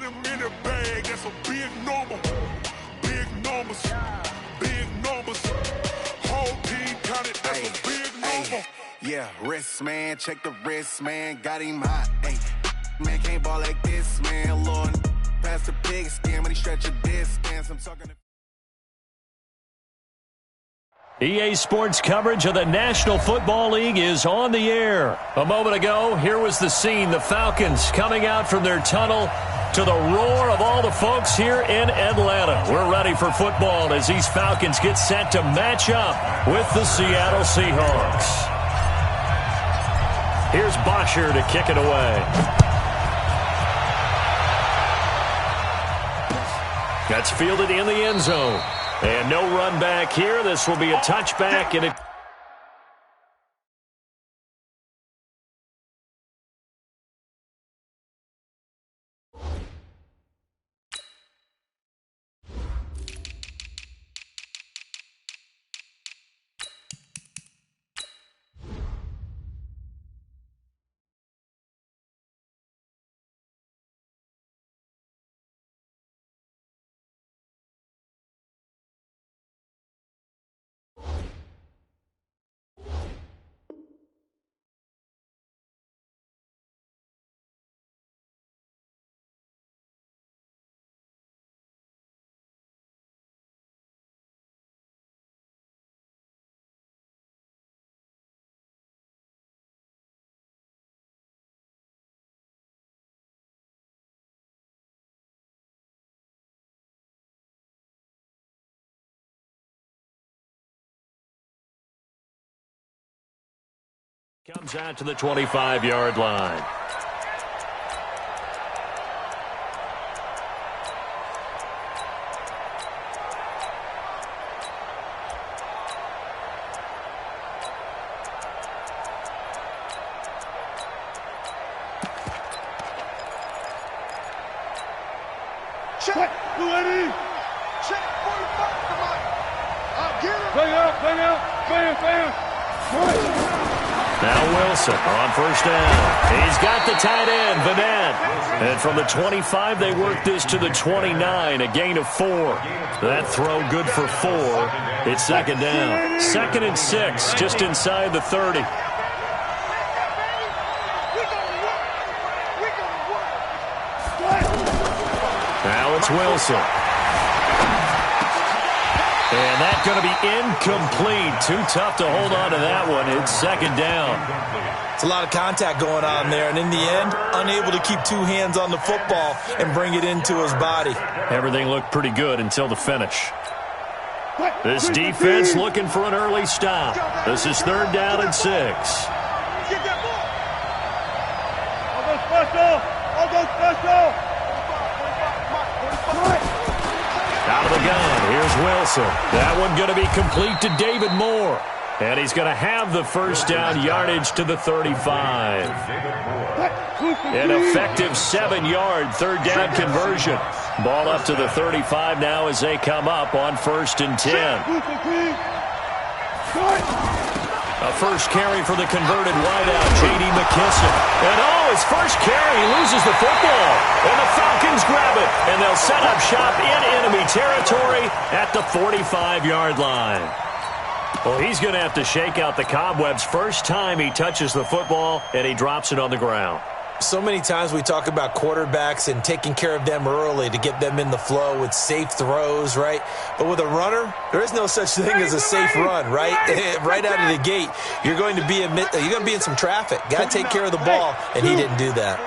him in the bag, that's a big number. Big numbers, big numbers. Whole team counted, that's a big number. Yeah, wrist, man, check the wrist, man, got him hot. Ay, man, can't ball like this, man. Lord, pass the pig skin, but he stretch a distance. I'm talking to EA Sports coverage of the National Football League is on the air. A moment ago, here was the scene. The Falcons coming out from their tunnel to the roar of all the folks here in Atlanta. We're ready for football as these Falcons get set to match up with the Seattle Seahawks. Here's Bosher to kick it away. That's fielded in the end zone. And no run back here. This will be a touchback, and it comes out to the 25-yard line. Check, ready. Check, 45, come on. Get him. Bang. Now Wilson on first down. He's got the tight end, Vanette. And from the 25, they work this to the 29, a gain of 4. That throw good for 4. It's second down. 2nd and 6, just inside the 30. Now it's Wilson. And that's going to be incomplete. Too tough to hold on to that one. It's second down. It's a lot of contact going on there, and in the end, unable to keep 2 hands on the football and bring it into his body. Everything looked pretty good until the finish. This defense looking for an early stop. This is 3rd down and 6. Out of the gun, here's Wilson. That one going to be complete to David Moore. And he's going to have the first down yardage to the 35. An effective 7-yard 3rd down conversion. Ball up to the 35 now as they come up on 1st and 10. A first carry for the converted wideout, J.D. McKissick. And his first carry, he loses the football. And the Falcons grab it. And they'll set up shop in enemy territory at the 45-yard line. Well, he's going to have to shake out the cobwebs first time he touches the football, and he drops it on the ground. So many times we talk about quarterbacks and taking care of them early to get them in the flow with safe throws, right? But with a runner, there is no such thing as a safe run, right? Right out of the gate, you're going to be in some traffic. Got to take care of the ball, and he didn't do that.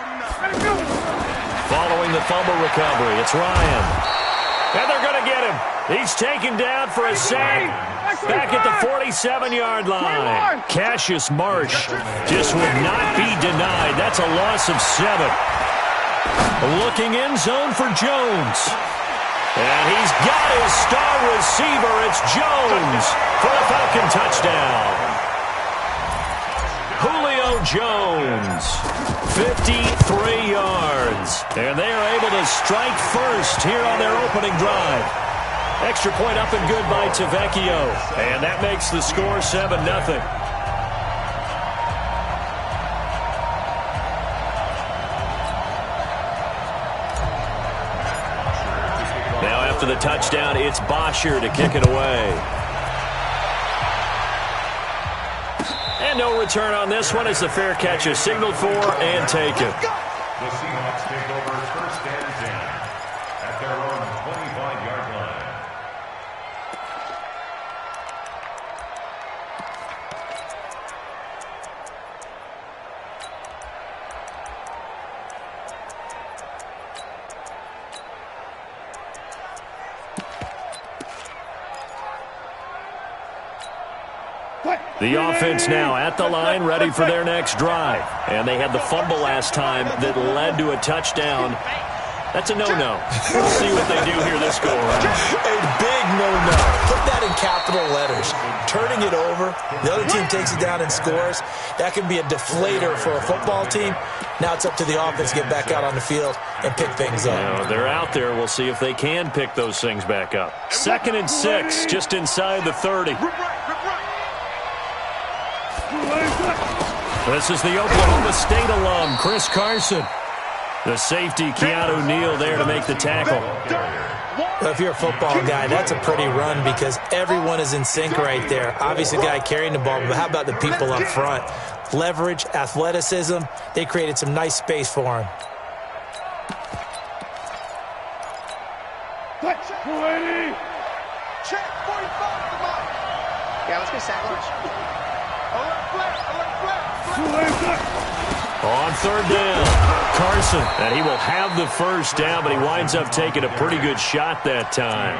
Following the fumble recovery, it's Ryan. And they're going to get him. He's taken down for a sack back at the 47-yard line. Cassius Marsh just would not be denied. That's a loss of 7. Looking end zone for Jones. And he's got his star receiver. It's Jones for the Falcon touchdown. Julio Jones, 53 yards. And they are able to strike first here on their opening drive. Extra point up and good by Tavecchio. And that makes the score 7-0. for the touchdown. It's Bosher to kick it away. And no return on this one as the fair catch is signaled for and taken. The Seahawks take over first and 10 at their own 25-yard line. The offense now at the line, ready for their next drive. And they had the fumble last time that led to a touchdown. That's a no-no. We'll see what they do here this go-around. A big no-no. Put that in capital letters. Turning it over, the other team takes it down and scores. That can be a deflator for a football team. Now it's up to the offense to get back out on the field and pick things up. You know, they're out there. We'll see if they can pick those things back up. 2nd and 6, just inside the 30. This is the Oklahoma State alum, Chris Carson. The safety, Keanu Neal, there to make the tackle. Well, if you're a football guy, that's a pretty run because everyone is in sync right there. Obviously, the guy carrying the ball, but how about the people up front? Leverage, athleticism, they created some nice space for him. Check 45, come on. Yeah, let's get sandwich. On 3rd down, Carson. And he will have the first down, but he winds up taking a pretty good shot that time.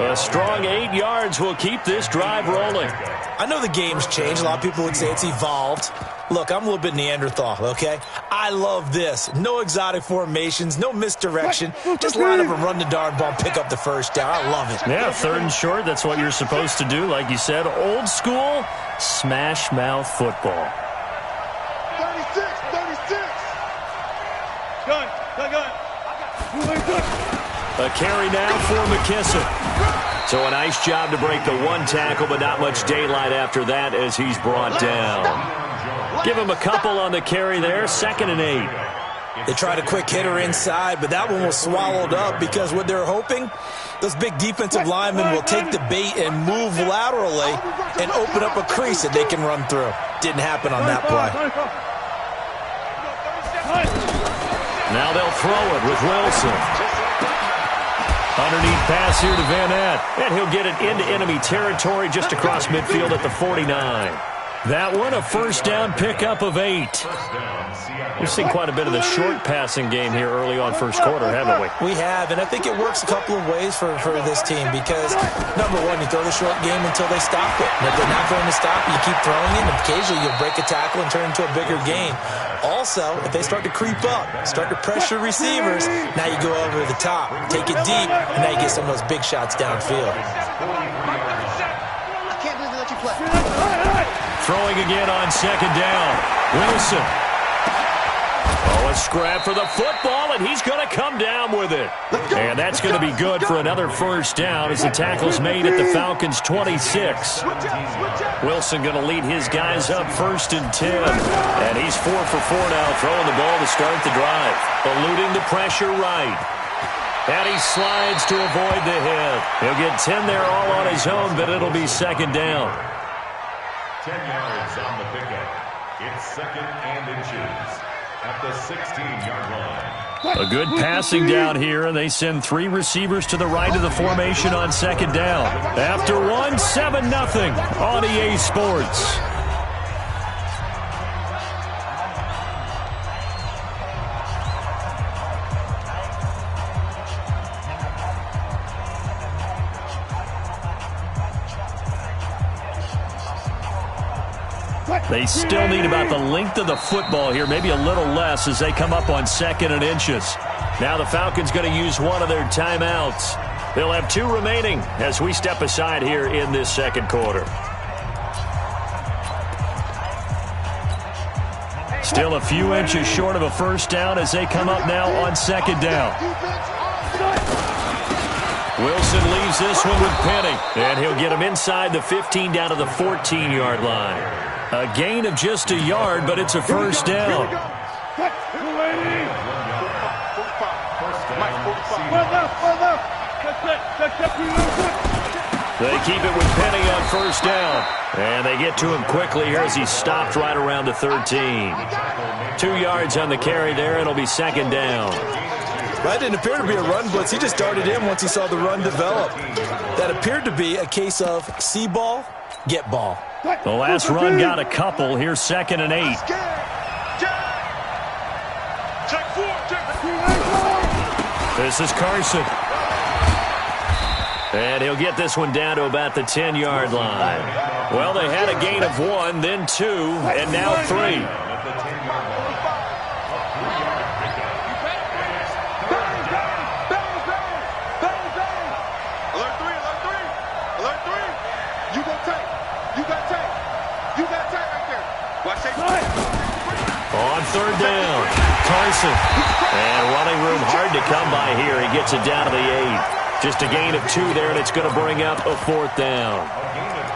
A strong 8 yards will keep this drive rolling. I know the game's changed. A lot of people would say it's evolved. Look, I'm a little bit Neanderthal, okay? I love this. No exotic formations, no misdirection. Just line up and run the darn ball, pick up the first down. I love it. Yeah, 3rd and short, that's what you're supposed to do. Like you said, old school, smash mouth football. 36. Gun. A carry now for McKissick. So a nice job to break the one tackle, but not much daylight after that as he's brought down. Give him a couple on the carry there, 2nd and 8. They tried a quick hitter inside, but that one was swallowed up because what they're hoping, those big defensive linemen will take the bait and move laterally and open up a crease that they can run through. Didn't happen on that play. Now they'll throw it with Wilson. Underneath pass here to Van Ness. And he'll get it into enemy territory just across midfield at the 49. That one, a first down pickup of 8. We've seen quite a bit of the short passing game here early on first quarter, haven't we? We have, and I think it works a couple of ways for this team because, number one, you throw the short game until they stop it. And if they're not going to stop it, you keep throwing it, and occasionally you'll break a tackle and turn it into a bigger game. Also, if they start to creep up, start to pressure receivers, now you go over the top, take it deep, and now you get some of those big shots downfield. I can't believe they let you play. Throwing again on 2nd down. Wilson. Oh, a scrap for the football, and he's going to come down with it. And that's going to be good for another first down as the tackle's made at the Falcons' 26. Wilson going to lead his guys up 1st and 10. And he's 4 for 4 now, throwing the ball to start the drive. Eluding the pressure right. And he slides to avoid the hit. He'll get 10 there all on his own, but it'll be 2nd down. 10 yards on the pickup. It's 2nd and inches at the 16-yard line. A good passing down here, and they send 3 receivers to the right of the formation on 2nd down. After 7-0 on EA Sports. They still need about the length of the football here, maybe a little less as they come up on 2nd and inches. Now the Falcons going to use one of their timeouts. They'll have 2 remaining as we step aside here in this 2nd quarter. Still a few inches short of a first down as they come up now on 2nd down. Wilson leaves this one with Penny, and he'll get him inside the 15 down to the 14-yard line. A gain of just a yard, but it's a first down. They keep it with Penny on first down. And they get to him quickly here as he's stopped right around the 13. 2 yards on the carry there. It'll be second down. That didn't appear to be a run blitz. He just darted in once he saw the run develop. That appeared to be a case of see ball, get ball. The last run got a couple. Here's 2nd and 8. This is Carson. And he'll get this one down to about the 10-yard line. Well, they had a gain of 1, then 2, and now 3. On third down, Carson. And running room hard to come by here. He gets it down to the 8. Just a gain of 2 there, and it's going to bring up a 4th down.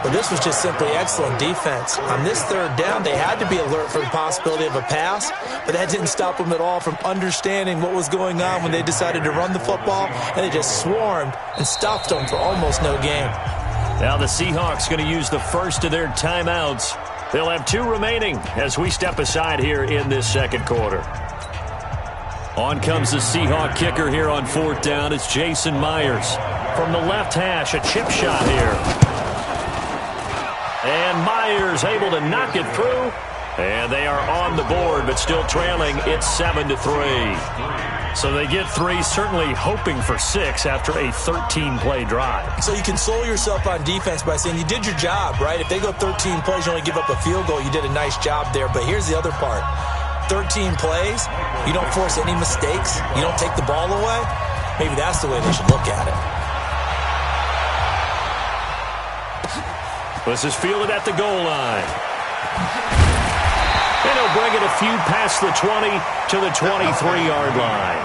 Well, this was just simply excellent defense. On this third down, they had to be alert for the possibility of a pass, but that didn't stop them at all from understanding what was going on when they decided to run the football, and they just swarmed and stopped them for almost no gain. Now the Seahawks going to use the first of their timeouts. They'll have 2 remaining as we step aside here in this second quarter. On comes the Seahawk kicker here on 4th down. It's Jason Myers. From the left hash, a chip shot here. And Myers able to knock it through. And they are on the board, but still trailing. It's 7-3. So they get 3, certainly hoping for 6 after a 13-play drive. So you console yourself on defense by saying you did your job, right? If they go 13 plays, you only give up a field goal, you did a nice job there. But here's the other part. 13 plays, you don't force any mistakes, you don't take the ball away. Maybe that's the way they should look at it. This is fielded at the goal line. And he'll bring it a few past the 20 to the 23-yard line.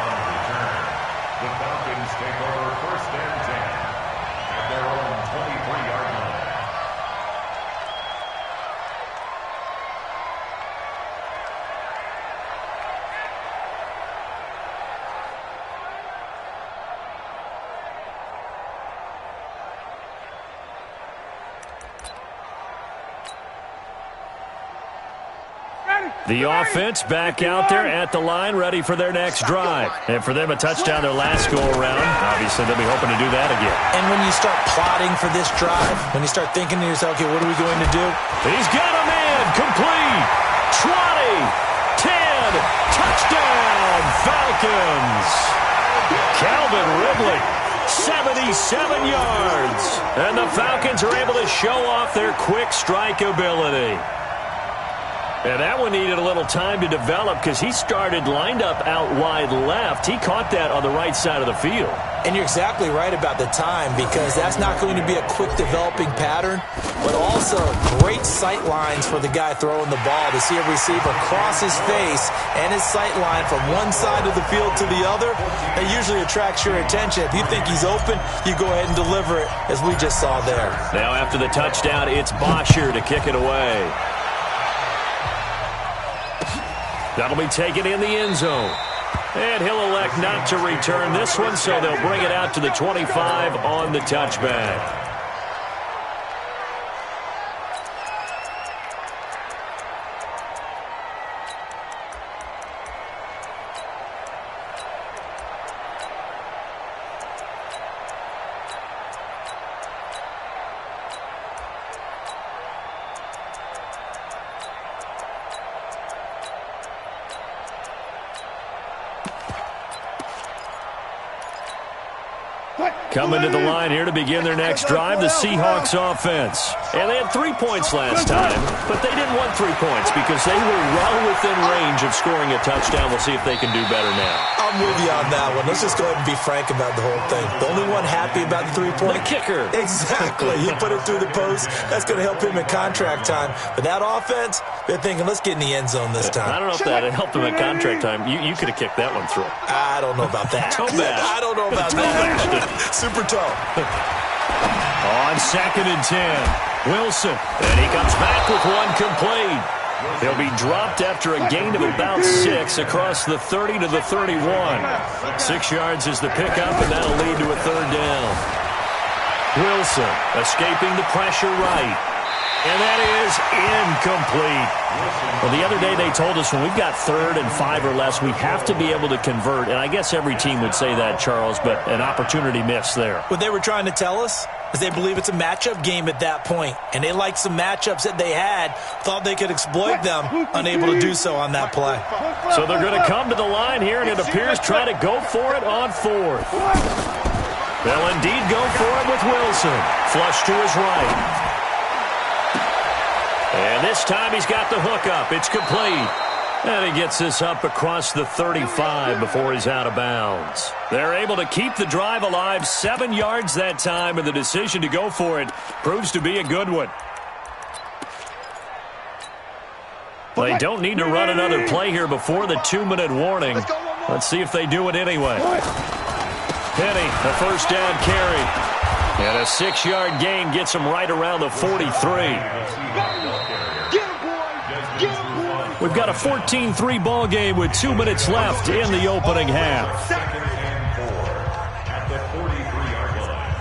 The Falcons take over 1st and 10 at their own 23-yard line. The offense back out there at the line, ready for their next drive. And for them, a touchdown their last go-around. Obviously, they'll be hoping to do that again. And when you start plotting for this drive, when you start thinking to yourself, okay, what are we going to do? He's got a man, complete, 20, 10, touchdown, Falcons. Calvin Ridley, 77 yards. And the Falcons are able to show off their quick strike ability. And that one needed a little time to develop because he started lined up out wide left. He caught that on the right side of the field. And you're exactly right about the time because that's not going to be a quick developing pattern, but also great sight lines for the guy throwing the ball to see a receiver cross his face and his sight line from one side of the field to the other. That usually attracts your attention. If you think he's open, you go ahead and deliver it as we just saw there. Now after the touchdown, it's Bosher to kick it away. That'll be taken in the end zone. And he'll elect not to return this one, so they'll bring it out to the 25 on the touchback. Coming to the line here to begin their next drive, the Seahawks offense. And they had 3 points last time, but they didn't want 3 points because they were well within range of scoring a touchdown. We'll see if they can do better now. I'm with you on that one. Let's just go ahead and be frank about the whole thing. The only one happy about the 3-point. The kicker. Exactly. He put it through the post. That's going to help him in contract time. But that offense, they're thinking, let's get in the end zone this time. I don't know if that helped him in contract time. You could have kicked that one through. I don't know about that. Toe bash. I don't know about that. Super toe. On 2nd and 10, Wilson. And he comes back with one complete. He'll be dropped after a gain of about 6 across the 30 to the 31. 6 yards is the pickup, and that'll lead to a third down. Wilson escaping the pressure right. And that is incomplete. Well, the other day they told us when we've got 3rd and 5 or less, we have to be able to convert. And I guess every team would say that, Charles, but an opportunity missed there. What they were trying to tell us is they believe it's a matchup game at that point. And they liked some matchups that they had, thought they could exploit them, unable to do so on that play. So they're going to come to the line here, and it appears try to go for it on 4th. They'll indeed go for it with Wilson. Flush to his right. And this time he's got the hook up. It's complete. And he gets this up across the 35 before he's out of bounds. They're able to keep the drive alive, 7 yards that time, and the decision to go for it proves to be a good one. They don't need to run another play here before the 2-minute warning. Let's see if they do it anyway. Penny, a first down carry. And a 6-yard gain gets him right around the 43. We've got a 14-3 ball game with 2 minutes left in the opening half. 2nd and 4 at the 43-yard line.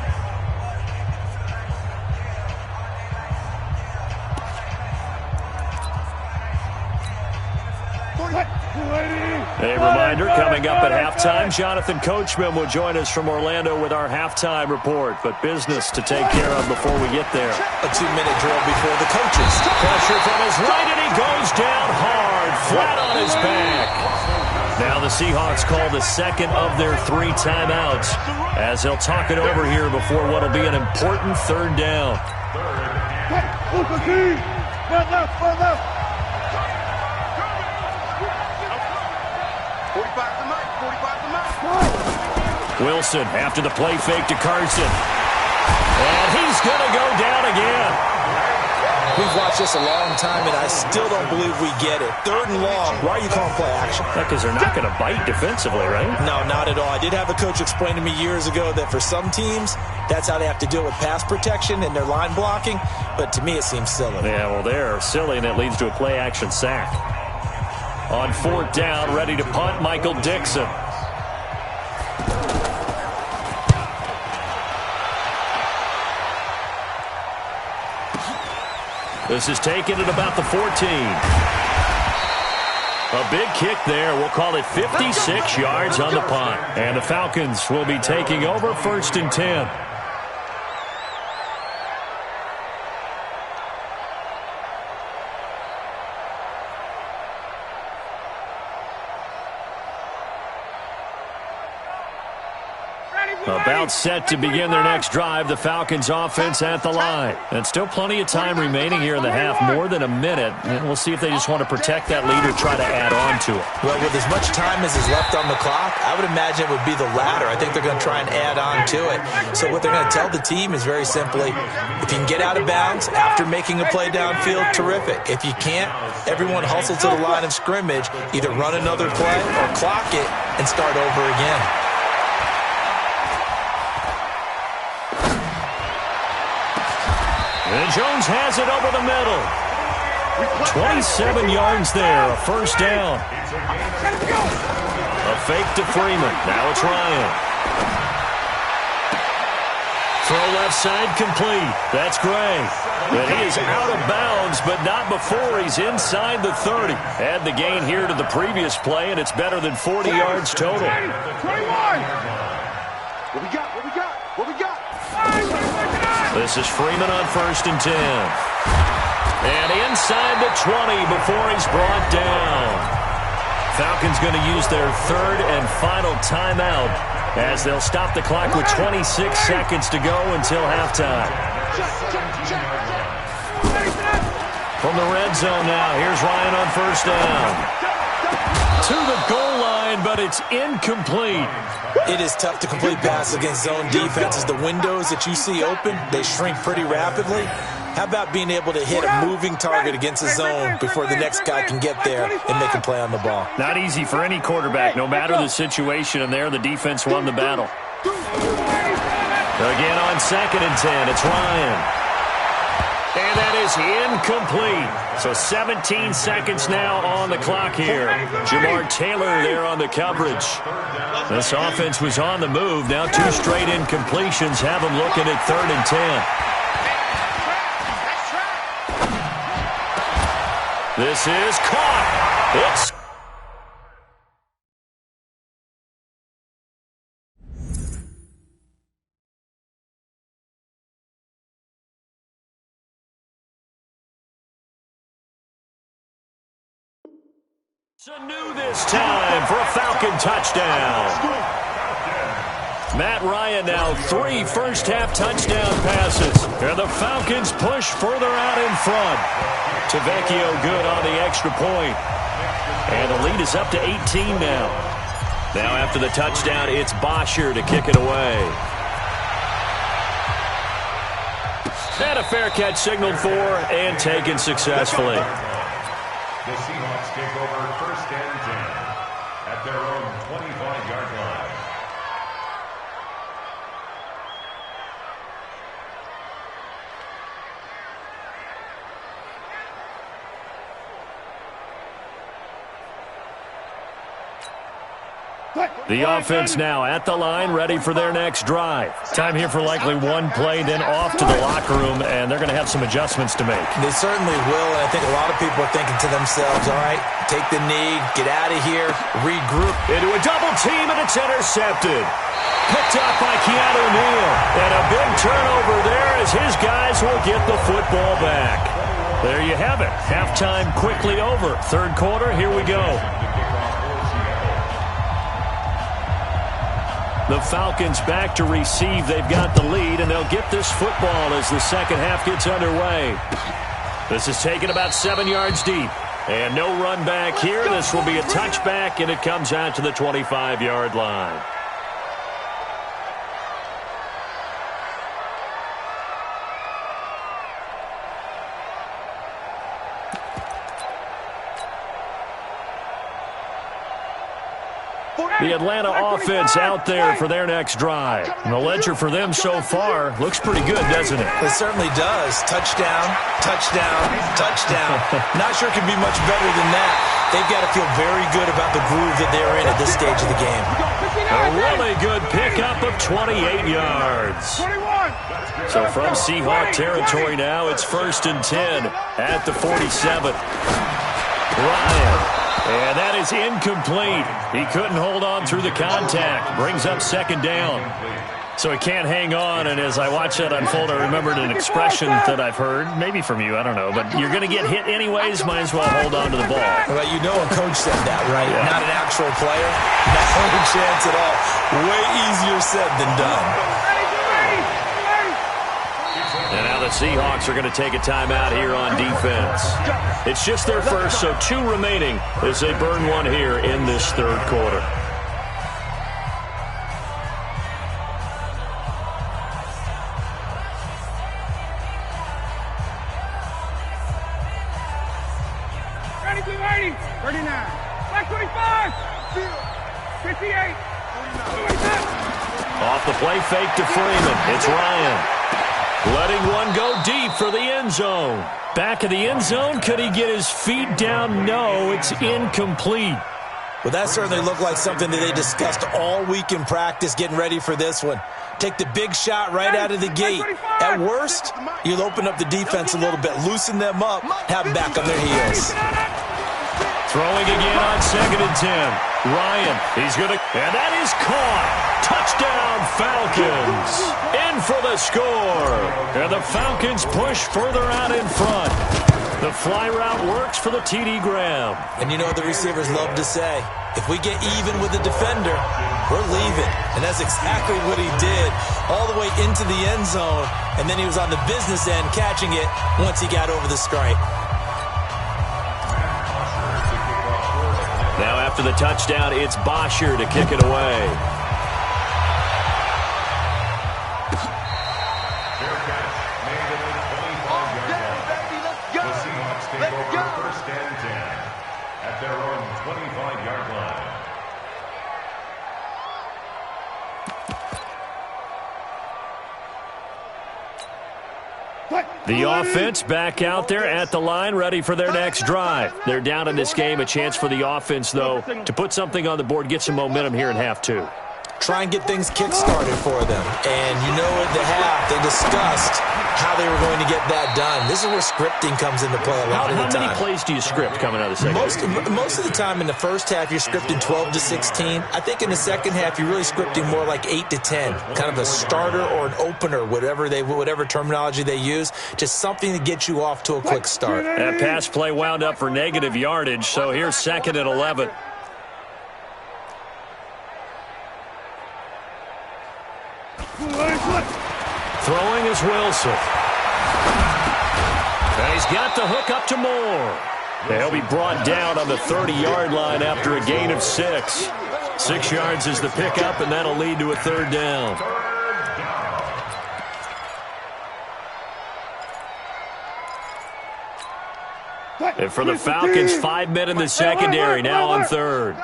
A reminder, coming up at halftime, Jonathan Coachman will join us from Orlando with our halftime report. But business to take care of before we get there. A 2-minute drill before the coaches. Pressure from his right, and he goes down hard, flat on his back. Now the Seahawks call the second of their 3 timeouts as they'll talk it over here before what will be an important 3rd down. Wilson after the play fake to Carson. And he's going to go down again. We've watched this a long time, and I still don't believe we get it. 3rd and long. Why are you calling play action? Because they're not going to bite defensively, right? No, not at all. I did have a coach explain to me years ago that for some teams, that's how they have to deal with pass protection and their line blocking. But to me, it seems silly. Yeah, well, they're silly, and it leads to a play action sack. On 4th down, ready to punt, Michael Dixon. This is taken at about the 14. A big kick there. We'll call it 56 yards on the punt. And the Falcons will be taking over 1st and 10. About set to begin their next drive. The Falcons offense at the line. And still plenty of time remaining here in the half, more than a minute. And we'll see if they just want to protect that lead or try to add on to it. Well, with as much time as is left on the clock, I would imagine it would be the latter. I think they're going to try and add on to it. So what they're going to tell the team is very simply, if you can get out of bounds after making a play downfield, terrific. If you can't, everyone hustle to the line of scrimmage, either run another play or clock it and start over again. And Jones has it over the middle. 27 yards there, a first down. A fake to Freeman. Now it's Ryan. Throw left side complete. That's Gray. And he is out of bounds, but not before he's inside the 30. Add the gain here to the previous play, and it's better than 40 yards total. 21. What we got? What we got? What we got? This is Freeman on 1st and 10. And inside the 20 before he's brought down. Falcons going to use their 3rd and final timeout as they'll stop the clock with 26 seconds to go until halftime. From the red zone now, here's Ryan on 1st down. To the goal line, but it's incomplete. It is tough to complete passes against zone defenses. The windows that you see open, they shrink pretty rapidly. How about being able to hit a moving target against a zone before the next guy can get there and make a play on the ball? Not easy for any quarterback, no matter the situation, and there the defense won the battle. Again on 2nd and 10, it's Ryan. And that is incomplete. So 17 seconds now on the clock here. Jamar Taylor there on the coverage. This offense was on the move. Now 2 straight incompletions have them looking at 3rd and 10. This is caught. It's Sanu this time for a Falcon touchdown. Matt Ryan now 3 first-half touchdown passes. And the Falcons push further out in front. Tavecchio good on the extra point. And the lead is up to 18 now. Now after the touchdown, it's Bosher to kick it away. And a fair catch signaled for and taken successfully. The Seahawks take over 1st and 10 at their own 25-yard line. The offense now at the line, ready for their next drive. Time here for likely one play, then off to the locker room, and they're going to have some adjustments to make. They certainly will, and I think a lot of people are thinking to themselves, all right, take the knee, get out of here, regroup. Into a double team, and it's intercepted. Picked up by Keanu Neal. And a big turnover there as his guys will get the football back. There you have it. Halftime quickly over. 3rd quarter, here we go. The Falcons back to receive. They've got the lead, and they'll get this football as the second half gets underway. This is taken about 7 yards deep. And no run back here. This will be a touchback, and it comes out to the 25-yard line. The Atlanta offense out there for their next drive. And the ledger for them so far looks pretty good, doesn't it? It certainly does. Touchdown, touchdown, touchdown. Not sure it can be much better than that. They've got to feel very good about the groove that they're in at this stage of the game. A really good pickup of 28 yards. So from Seahawk territory now, it's 1st and 10 at the 47. Ryan. And that is incomplete. He couldn't hold on through the contact. Brings up 2nd down. So he can't hang on, and as I watch that unfold, I remembered an expression that I've heard, maybe from you, I don't know, but you're going to get hit anyways, might as well hold on to the ball. Well, you know a coach said that, right? Yeah. Not an actual player. Not a chance at all. Way easier said than done. And now the Seahawks are going to take a timeout here on defense. It's just their first, so 2 remaining as they burn one here in this 3rd quarter. Ready, 39, back 25, 58, Off the play fake to Freeman. It's Ryan. Letting one go deep for the end zone. Back of the end zone. Could he get his feet down? No, it's incomplete. Well, that certainly looked like something that they discussed all week in practice getting ready for this one. Take the big shot right out of the gate. At worst, you'll open up the defense a little bit, loosen them up, have them back on their heels. Throwing again on 2nd and 10. Ryan, he's going to, and that is caught. Touchdown, Falcons. In for the score. And the Falcons push further out in front. The fly route works for the TD Graham. And you know what the receivers love to say? If we get even with the defender, we're leaving. And that's exactly what he did. All the way into the end zone. And then he was on the business end catching it once he got over the stripe. Now after the touchdown, it's Bosher to kick it away. Fair catch made at the 25-yard line. The Seahawks take over 1st and 10 at their own 25-yard line. The offense back out there at the line, ready for their next drive. They're down in this game. A chance for the offense, though, to put something on the board, get some momentum here in half two. Try and get things kick-started for them. And you know at the half, they discussed how they were going to get that done. This is where scripting comes into play a lot of the time. How many plays do you script coming out of the second? Most of the time in the first half, you're scripting 12 to 16. I think in the second half, you're really scripting more like 8 to 10. Kind of a starter or an opener, whatever terminology they use. Just something to get you off to a quick start. That pass play wound up for negative yardage, so here's 2nd and 11. Throwing is Wilson. And he's got the hook up to Moore. And he'll be brought down on the 30-yard line after a gain of 6. 6 yards is the pickup, and that'll lead to a 3rd down. And for the Falcons, 5 men in the secondary, now on 3rd.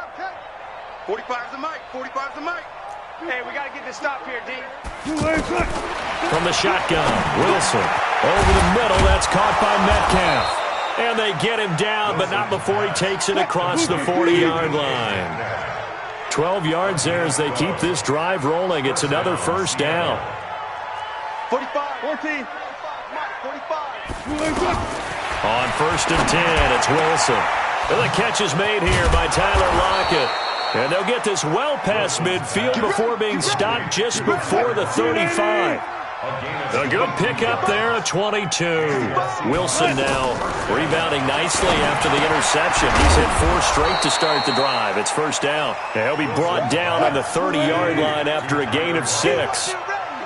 45's the mic. 45's the mic. Hey, we got to get this stop here, D. From the shotgun, Wilson over the middle. That's caught by Metcalf. And they get him down, but not before he takes it across the 40-yard line. 12 yards there as they keep this drive rolling. It's another 1st down. 45. 14. 45. On 1st and 10, it's Wilson. And the catch is made here by Tyler Lockett. And they'll get this well past midfield before being stopped just before the 35. A good pickup there at 22. Wilson now rebounding nicely after the interception. He's hit 4 straight to start the drive. It's 1st down. And he'll be brought down on the 30-yard line after a gain of 6.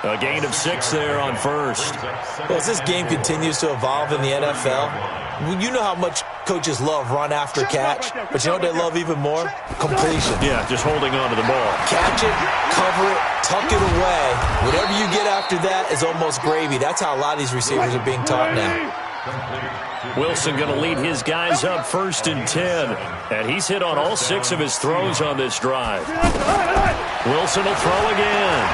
A gain of 6 there on 1st. Well, as this game continues to evolve in the NFL, you know how much coaches love run after catch, but you know what they love even more? Completion. Yeah, just holding on to the ball. Catch it, cover it, tuck it away. Whatever you get after that is almost gravy. That's how a lot of these receivers are being taught now. Wilson going to lead his guys up 1st and 10. And he's hit on all 6 of his throws on this drive. Wilson will throw again.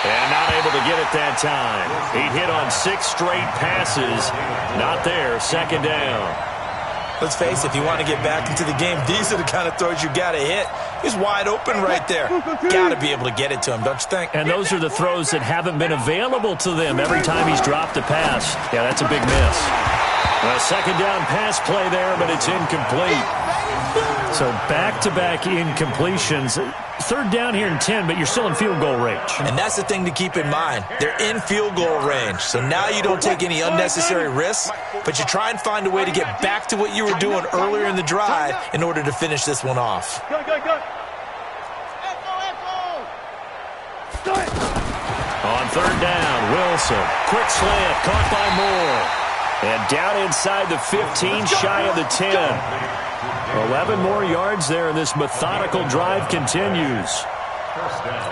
And not able to get it that time. He hit on 6 straight passes. Not there. 2nd down. Let's face it, if you want to get back into the game, these are the kind of throws you got to hit. He's wide open right there. Got to be able to get it to him, don't you think? And those are the throws that haven't been available to them every time he's dropped a pass. Yeah, that's a big miss. A 2nd down pass play there, but it's incomplete. So back-to-back incompletions. 3rd down here in 10, but you're still in field goal range. And that's the thing to keep in mind. They're in field goal range. So now you don't take any unnecessary risks, but you try and find a way to get back to what you were doing earlier in the drive in order to finish this one off. On 3rd down, Wilson. Quick slant, caught by Moore. And down inside the 15, shy of the 10. 11 more yards there, and this methodical drive continues.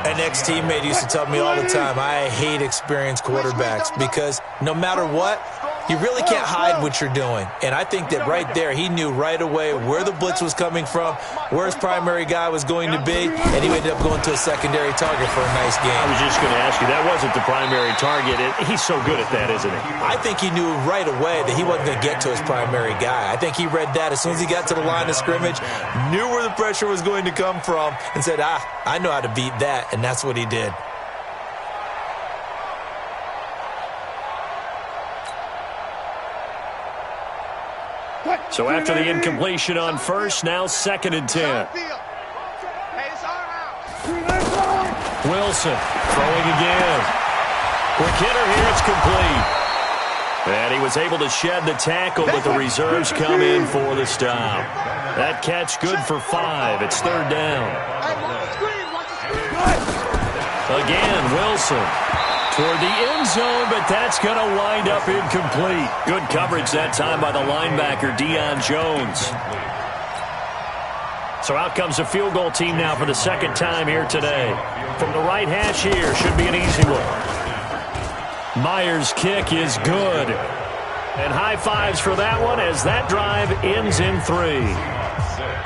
An ex-teammate used to tell me all the time, I hate experienced quarterbacks because no matter what, you really can't hide what you're doing. And I think that right there, he knew right away where the blitz was coming from, where his primary guy was going to be, and he ended up going to a secondary target for a nice game. I was just going to ask you, that wasn't the primary target. He's so good at that, isn't he? I think he knew right away that he wasn't going to get to his primary guy. I think he read that as soon as he got to the line of scrimmage, knew where the pressure was going to come from, and said, I know how to beat that, and that's what he did. So after the incompletion on 1st, now 2nd and 10. Wilson throwing again. Quick hitter here, it's complete. And he was able to shed the tackle, but the reserves come in for the stop. That catch good for 5. It's 3rd down. Again, Wilson toward the end zone, but that's going to wind up incomplete. Good coverage that time by the linebacker, Deion Jones. So out comes the field goal team now for the 2nd time here today. From the right hash here, should be an easy one. Myers' kick is good. And high fives for that one as that drive ends in 3.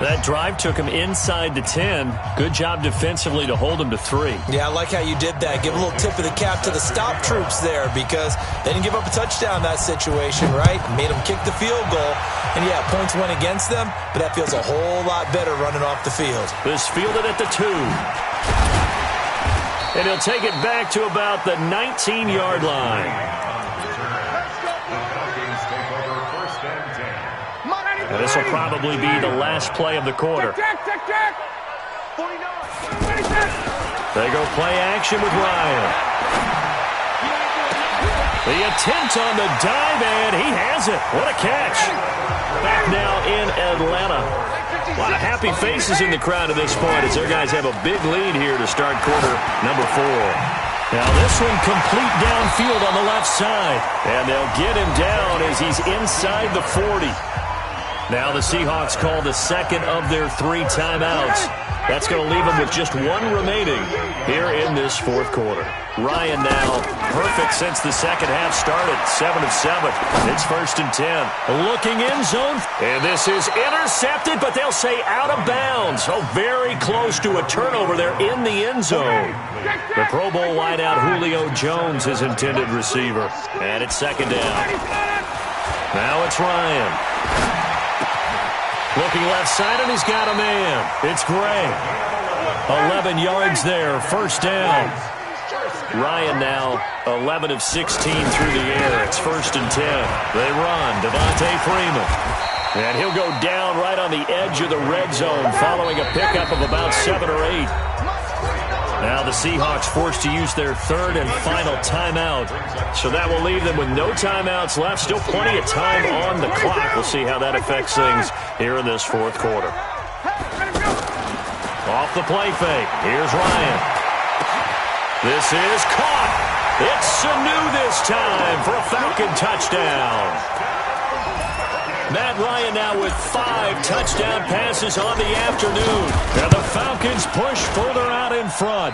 That drive took him inside the 10. Good job defensively to hold him to 3. Yeah, I like how you did that. Give a little tip of the cap to the stop troops there because they didn't give up a touchdown in that situation, right? Made them kick the field goal. And, yeah, points went against them, but that feels a whole lot better running off the field. This fielded at the 2. And he'll take it back to about the 19-yard line. And this will probably be the last play of the quarter. They go play action with Ryan. The attempt on the dive, and he has it. What a catch. Back now in Atlanta. A lot of happy faces in the crowd at this point as their guys have a big lead here to start quarter number 4. Now this one complete downfield on the left side. And they'll get him down as he's inside the 40. Now the Seahawks call the second of their 3 timeouts. That's going to leave them with just 1 remaining here in this fourth quarter. Ryan now perfect since the second half started. 7 of 7. It's 1st and 10. Looking end zone. And this is intercepted, but they'll say out of bounds. Oh, very close to a turnover there in the end zone. The Pro Bowl wideout Julio Jones, his intended receiver. And it's 2nd down. Now it's Ryan. Looking left side, and he's got a man. It's Gray. 11 yards there, 1st down. Ryan now 11 of 16 through the air. It's 1st and 10. They run. Devontae Freeman. And he'll go down right on the edge of the red zone following a pickup of about 7 or 8. Now the Seahawks forced to use their 3rd and final timeout. So that will leave them with no timeouts left. Still plenty of time on the clock. We'll see how that affects things here in this fourth quarter. Off the play fake. Here's Ryan. This is caught. It's Sanu this time for a Falcon touchdown. Matt Ryan now with 5 touchdown passes on the afternoon. And the Falcons push further out in front.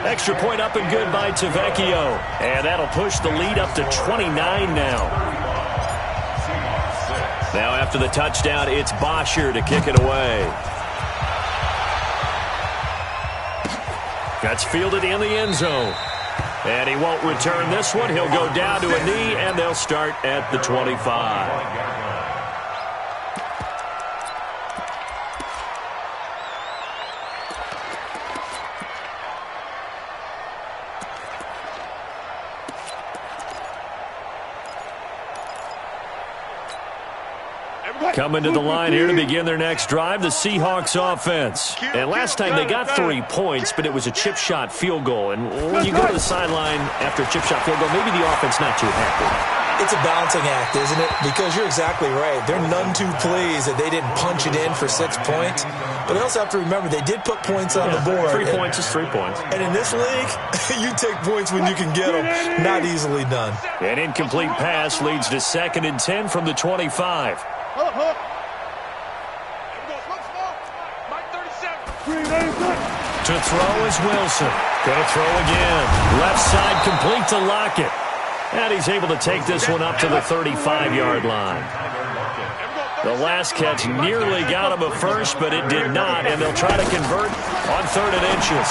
Extra point up and good by Tavecchio. And that'll push the lead up to 29 now. Now after the touchdown, it's Bosher to kick it away. That's fielded in the end zone. And he won't return this one. He'll go down to a knee, and they'll start at the 25. Coming to the line here to begin their next drive, the Seahawks offense. And last time they got 3 points, but it was a chip shot field goal. And when you go to the sideline after a chip shot field goal, maybe the offense not too happy. It's a balancing act, isn't it? Because you're exactly right. They're none too pleased that they didn't punch it in for 6 points. But they also have to remember they did put points on the board. 3 points is 3 points. And in this league, you take points when you can get them. Not easily done. An incomplete pass leads to 2nd and 10 from the 25. To throw is Wilson. Going to throw again. Left side complete to Lockett. And he's able to take this one up to the 35-yard line. The last catch nearly got him a first, but it did not, and they'll try to convert on 3rd and inches.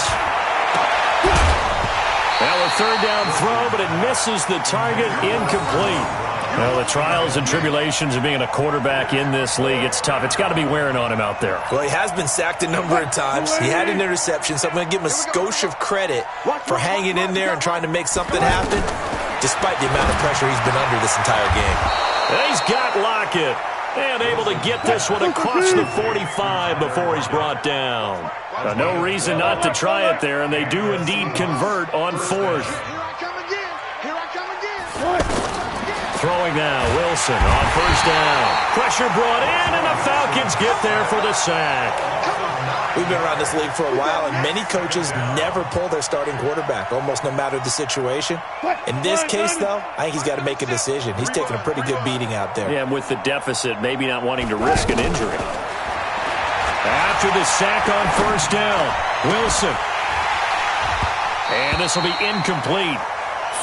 Now a 3rd down throw, but it misses the target, incomplete. Well, the trials and tribulations of being a quarterback in this league, it's tough. It's got to be wearing on him out there. Well, he has been sacked a number of times. He had an interception, so I'm going to give him a skosh of credit for hanging in there and trying to make something happen, despite the amount of pressure he's been under this entire game. And he's got Lockett. And able to get this one across the 45 before he's brought down. No reason not to try it there, and they do indeed convert on 4th. Throwing now, Wilson on 1st down. Pressure brought in, and the Falcons get there for the sack. We've been around this league for a while, and many coaches never pull their starting quarterback, almost no matter the situation. In this case, though, I think he's got to make a decision. He's taking a pretty good beating out there. Yeah, with the deficit, maybe not wanting to risk an injury. After the sack on 1st down, Wilson. And this will be incomplete.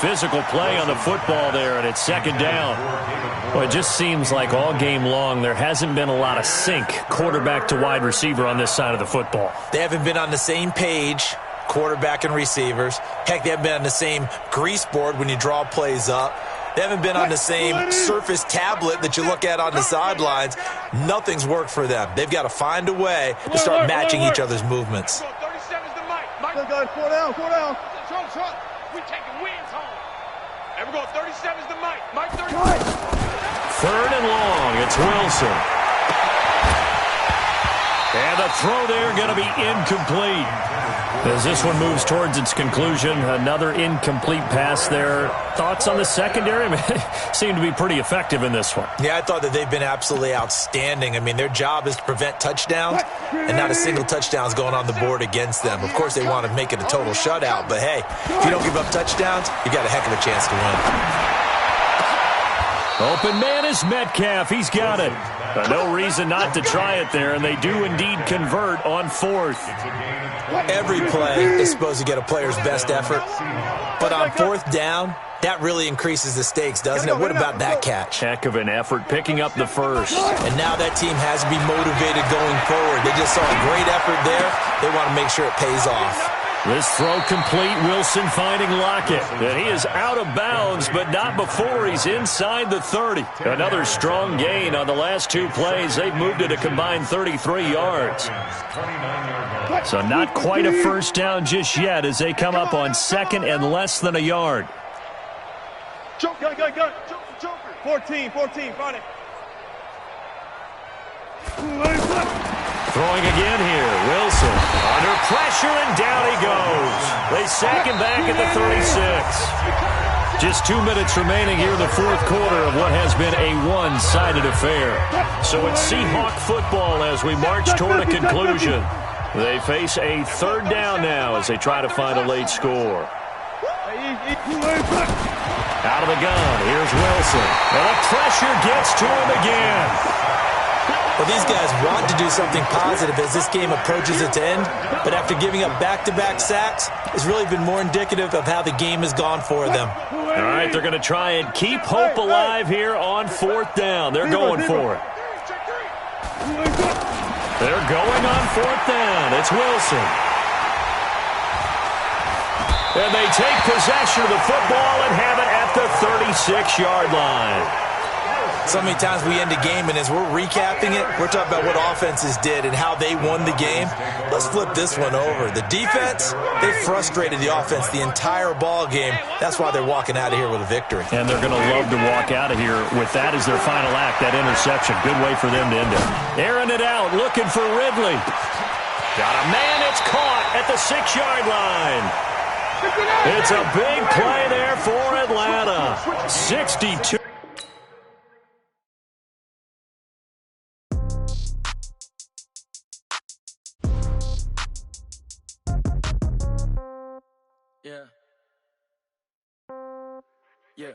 physical play on the football there, and it's second down. Well, it just seems like all game long there hasn't been a lot of sync quarterback to wide receiver on this side of the football. They haven't been on the same page, quarterback and receivers. Heck, they haven't been on the same grease board when you draw plays up. They haven't been on the same Surface tablet that you look at on the sidelines. Nothing's worked for them. They've got to find a way to start matching each other's movements. 37's the Mike. Mike. Four down. We taking wins home. And we're going 37's the Mike. Mike 30. Third and long. It's Wilson. And the throw there going to be incomplete. As this one moves towards its conclusion, another incomplete pass there. Thoughts on the secondary? I mean, they seem to be pretty effective in this one. Yeah, I thought that they've been absolutely outstanding. I mean, their job is to prevent touchdowns, and not a single touchdown is going on the board against them. Of course, they want to make it a total shutout, but hey, if you don't give up touchdowns, you got a heck of a chance to win. Open man is Metcalf. He's got it. No reason not to try it there, and they do indeed convert on fourth. Every play is supposed to get a player's best effort, but on fourth down, that really increases the stakes, doesn't it? What about that catch? Heck of an effort picking up the first. And now that team has to be motivated going forward. They just saw a great effort there. They want to make sure it pays off. This throw complete. Wilson finding Lockett. And he is out of bounds, but not before he's inside the 30. Another strong gain on the last two plays. They've moved it a combined 33 yards. So not quite a first down just yet as they come up on second and less than a yard. Go. 14, Friday. Throwing again here. Wilson under pressure, and down he goes. They sack him back at the 36. Just 2 minutes remaining here in the fourth quarter of what has been a one-sided affair. So it's Seahawk football as we march toward a conclusion. They face a third down now as they try to find a late score. Out of the gun, here's Wilson. And the pressure gets to him again. Well, these guys want to do something positive as this game approaches its end, but after giving up back-to-back sacks, it's really been more indicative of how the game has gone for them. All right, they're going to try and keep hope alive here on fourth down. They're going for it. They're going on fourth down. It's Wilson. And they take possession of the football and have it at the 36-yard line. So many times we end a game, and as we're recapping it, we're talking about what offenses did and how they won the game. Let's flip this one over. The defense, they frustrated the offense the entire ball game. That's why they're walking out of here with a victory. And they're going to love to walk out of here with that as their final act, that interception. Good way for them to end it. Airing it out, looking for Ridley. Got a man, it's caught at the 6-yard line. It's a big play there for Atlanta. 62. Yeah.